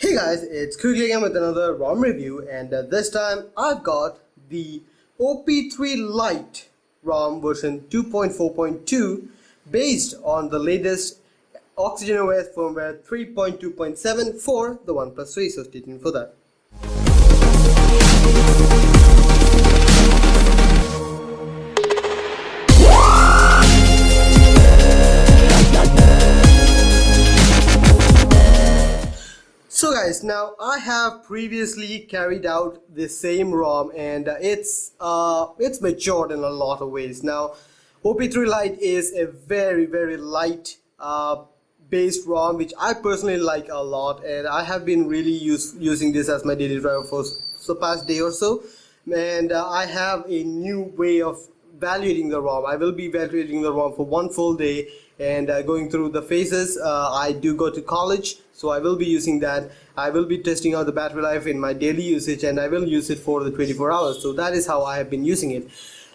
Hey guys, it's quickly again with another ROM review, and this time I've got the OP3Lite ROM version 2.4.2 based on the latest OxygenOS firmware 3.2.7 for the OnePlus 3, so stay tuned for that. So guys, now I have previously carried out the same ROM, and it's matured in a lot of ways. Now OP3Lite is a very light based ROM, which I personally like a lot, and I have been really using this as my daily driver for the past day or so. And I have a new way of evaluating the ROM. I will be evaluating the ROM for one full day and going through the phases. I do go to college, so I will be using that. I will be testing out the battery life in my daily usage, and I will use it for the 24 hours. So that is how I have been using it.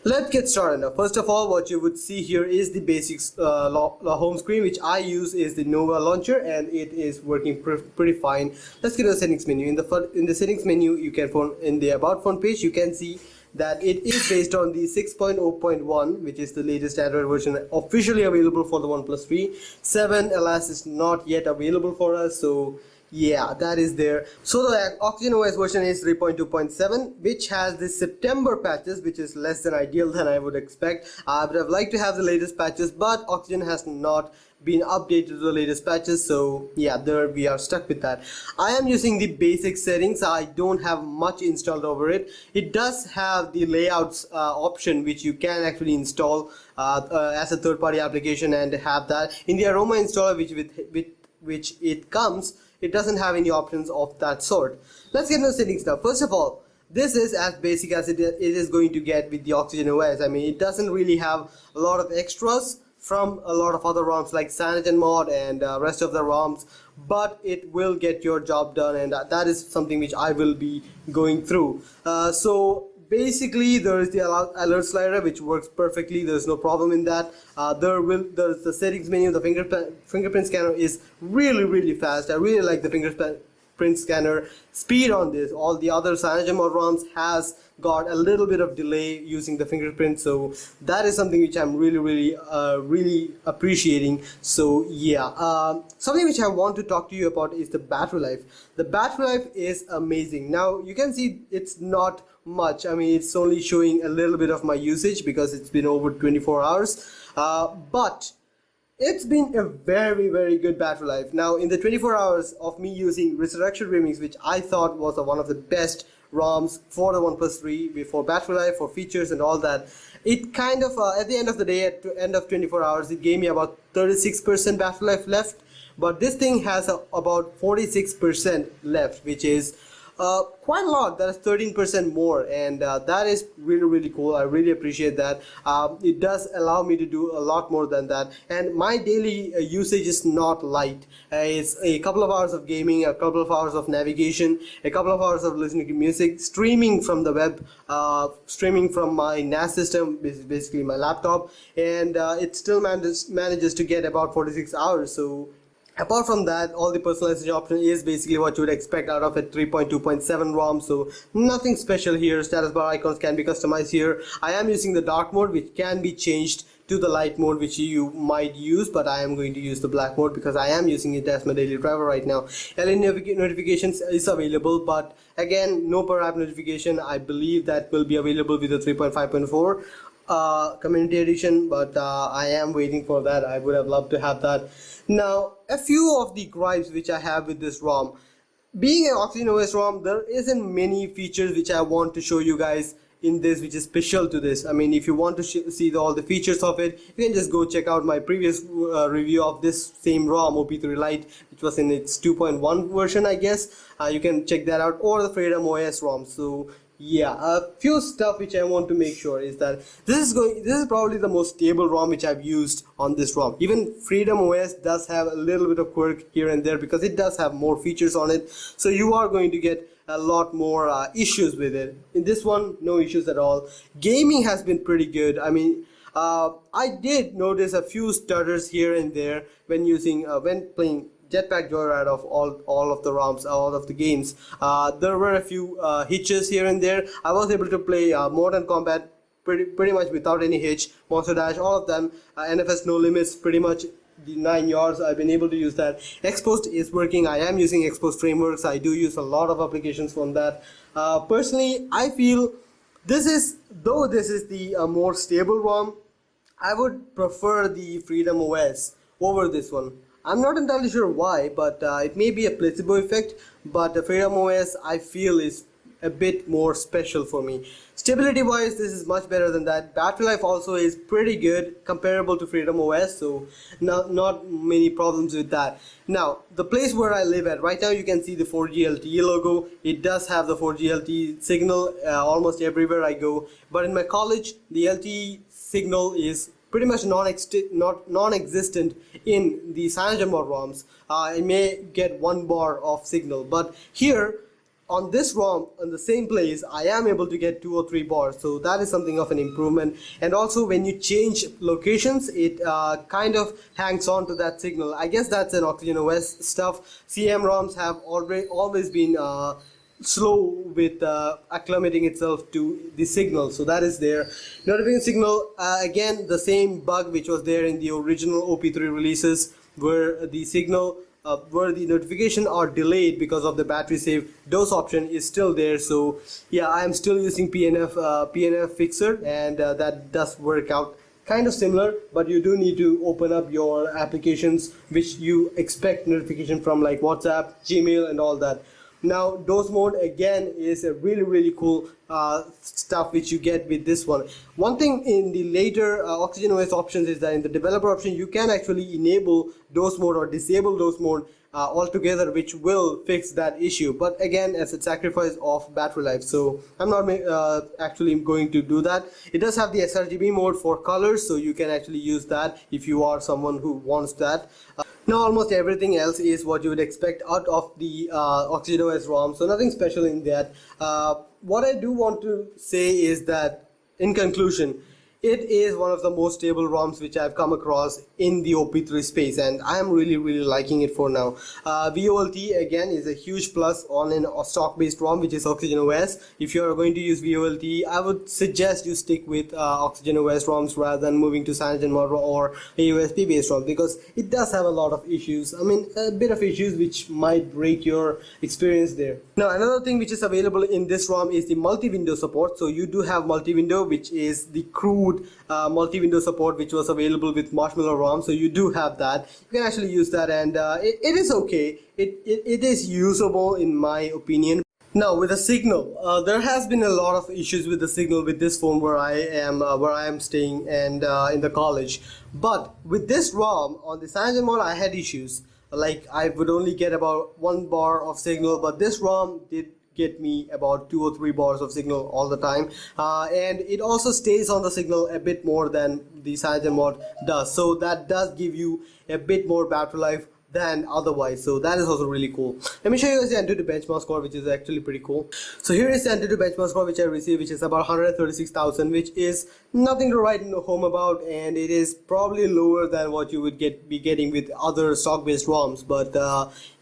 Let's get started now. First of all, what you would see here is the basics home screen, which I use is the Nova launcher, and it is working pretty fine. Let's get to the settings menu. In the settings menu, you can in the about phone page, you can see that it is based on the 6.0.1, which is the latest Android version officially available for the OnePlus 3. 7, alas, is not yet available for us, so yeah, that is there. So the OxygenOS version is 3.2.7, which has the September patches, which is less than ideal than I would expect. I would have liked to have the latest patches, but Oxygen has not been updated to the latest patches, so yeah, there we are stuck with that. I am using the basic settings. I don't have much installed over it. It does have the layouts option, which you can actually install as a third-party application and have that. In the Aroma installer, which it comes, it doesn't have any options of that sort. Let's get into the settings now. First of all, this is as basic as it is going to get with the OxygenOS. I mean, it doesn't really have a lot of extras from a lot of other ROMs like CyanogenMod and rest of the ROMs, but it will get your job done, and that is something which I will be going through. So basically, there is the alert slider, which works perfectly. There's no problem in that. There's the settings menu. The fingerprint scanner is really fast. I really like the fingerprint scanner speed on this. All the other CyanogenMod ROMs has got a little bit of delay using the fingerprint, so that is something which I'm really appreciating. So yeah, something which I want to talk to you about is the battery life. The battery life is amazing. Now you can see it's not much. I mean, it's only showing a little bit of my usage because it's been over 24 hours, but it's been a very good battery life. Now in the 24 hours of me using Resurrection Remix, which I thought was one of the best ROMs for the OnePlus 3 for battery life, for features and all that, it kind of at the end of the day, at the end of 24 hours, it gave me about 36% battery life left, but this thing has about 46% left, which is quite a lot. That is 13% more, and that is really cool. I really appreciate that. It does allow me to do a lot more than that, and my daily usage is not light. It's a couple of hours of gaming, a couple of hours of navigation, a couple of hours of listening to music, streaming from the web, streaming from my NAS system, basically my laptop, and it still manages to get about 46 hours. So apart from that, all the personalization option is basically what you would expect out of a 3.2.7 ROM, so nothing special here. Status bar icons can be customized here. I am using the dark mode, which can be changed to the light mode, which you might use, but I am going to use the black mode because I am using it as my daily driver right now. LA notifications is available, but again, no per app notification. I believe that will be available with the 3.5.4 community edition, but I am waiting for that. I would have loved to have that. Now, a few of the gripes which I have with this ROM. Being an OxygenOS ROM, there isn't many features which I want to show you guys in this which is special to this. I mean, if you want to see all the features of it, you can just go check out my previous review of this same ROM, OP3Lite, which was in its 2.1 version, I guess. You can check that out, or the FreedomOS ROM. So yeah, a few stuff which I want to make sure is that this is probably the most stable ROM which I've used on this ROM. Even FreedomOS does have a little bit of quirk here and there because it does have more features on it, so you are going to get a lot more issues with it. In this one, no issues at all. Gaming has been pretty good. I mean, I did notice a few stutters here and there when playing jetpack joyride of all of the ROMs, all of the games. There were a few hitches here and there. I was able to play Modern Combat pretty much without any hitch, Monster Dash, all of them, NFS No Limits, pretty much the 9 yards. I've been able to use that. Xposed is working. I am using Xposed frameworks. I do use a lot of applications from that. Personally, I feel this is the more stable ROM, I would prefer the Freedom OS over this one. I'm not entirely sure why, but it may be a placebo effect, but the Freedom OS I feel is a bit more special for me. Stability wise, this is much better than that. Battery life also is pretty good, comparable to Freedom OS, so not many problems with that. Now, the place where I live at right now, you can see the 4G LTE logo. It does have the 4G LTE signal almost everywhere I go, but in my college the LTE signal is pretty much non-existent in the CyanogenMod ROMs. I may get 1 bar of signal, but here on this ROM, in the same place, I am able to get 2 or 3 bars, so that is something of an improvement. And also when you change locations, it kind of hangs on to that signal. I guess that's an OxygenOS stuff. CM ROMs have always been slow with acclimating itself to the signal, so that is there. Notification signal, again the same bug which was there in the original OP3 releases, where the signal where the notification are delayed because of the battery save dose option is still there. So yeah, I am still using PNF fixer, and that does work out kind of similar, but you do need to open up your applications which you expect notification from, like WhatsApp, Gmail and all that. Now dose mode again is a really cool stuff which you get with this one. One thing in the later OxygenOS options is that in the developer option you can actually enable dose mode or disable dose mode altogether, which will fix that issue, but again as a sacrifice of battery life, so I'm not actually going to do that. It does have the sRGB mode for colors, so you can actually use that if you are someone who wants that. Now almost everything else is what you would expect out of the OxygenOS ROM, so nothing special in that. What I do want to say is that, in conclusion, it is one of the most stable ROMs which I've come across in the OP3 space, and I am really liking it for now. VoLTE again is a huge plus on a stock-based ROM which is OxygenOS. If you are going to use VoLTE, I would suggest you stick with OxygenOS ROMs rather than moving to CyanogenMod or a USB based ROM, because it does have a lot of issues. I mean, a bit of issues which might break your experience there. Now another thing which is available in this ROM is the multi-window support. So you do have multi-window, which is the crude multi-window support which was available with Marshmallow ROM, so you do have that. You can actually use that, and it is okay. It is usable in my opinion. Now with the signal, there has been a lot of issues with the signal with this phone where I am staying and in the college. But with this ROM on the CyanogenMod, I had issues. Like I would only get about 1 bar of signal, but this ROM did get me about 2 or 3 bars of signal all the time, and it also stays on the signal a bit more than the CyanogenMod does, so that does give you a bit more battery life than otherwise, so that is also really cool. Let me show you guys the Antutu benchmark score, which is actually pretty cool. So here is the Antutu benchmark score which I received, which is about 136,000, which is nothing to write home about, and it is probably lower than what you would be getting with other stock-based ROMs, but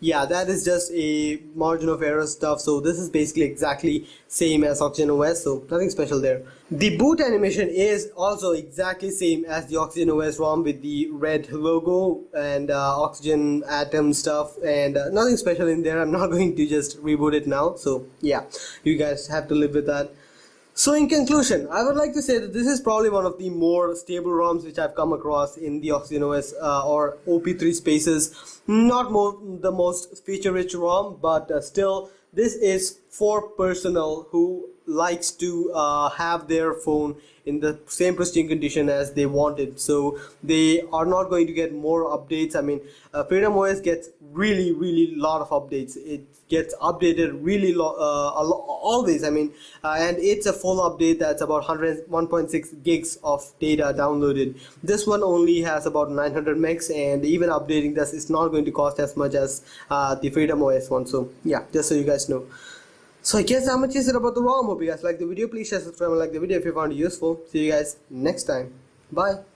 yeah, that is just a margin of error stuff, so this is basically exactly same as OxygenOS, so nothing special there. The boot animation is also exactly same as the OxygenOS ROM with the red logo and oxygen atom stuff, and nothing special in there. I'm not going to just reboot it now, so yeah, you guys have to live with that. So in conclusion, I would like to say that this is probably one of the more stable ROMs which I've come across in the OxygenOS or OP3 spaces. Not the most feature-rich ROM, but still, this is for personnel who likes to have their phone in the same pristine condition as they want it, so they are not going to get more updates. I mean, Freedom OS gets really lot of updates. It gets updated really always. I mean, and it's a full update that's about 1.6 gigs of data downloaded. This one only has about 900 megs, and even updating this is not going to cost as much as the Freedom OS one. So yeah, just so you guys know. So I guess how much is it about the ROM. Hope you guys like the video. Please share, subscribe and like the video if you found it useful. See you guys next time. Bye.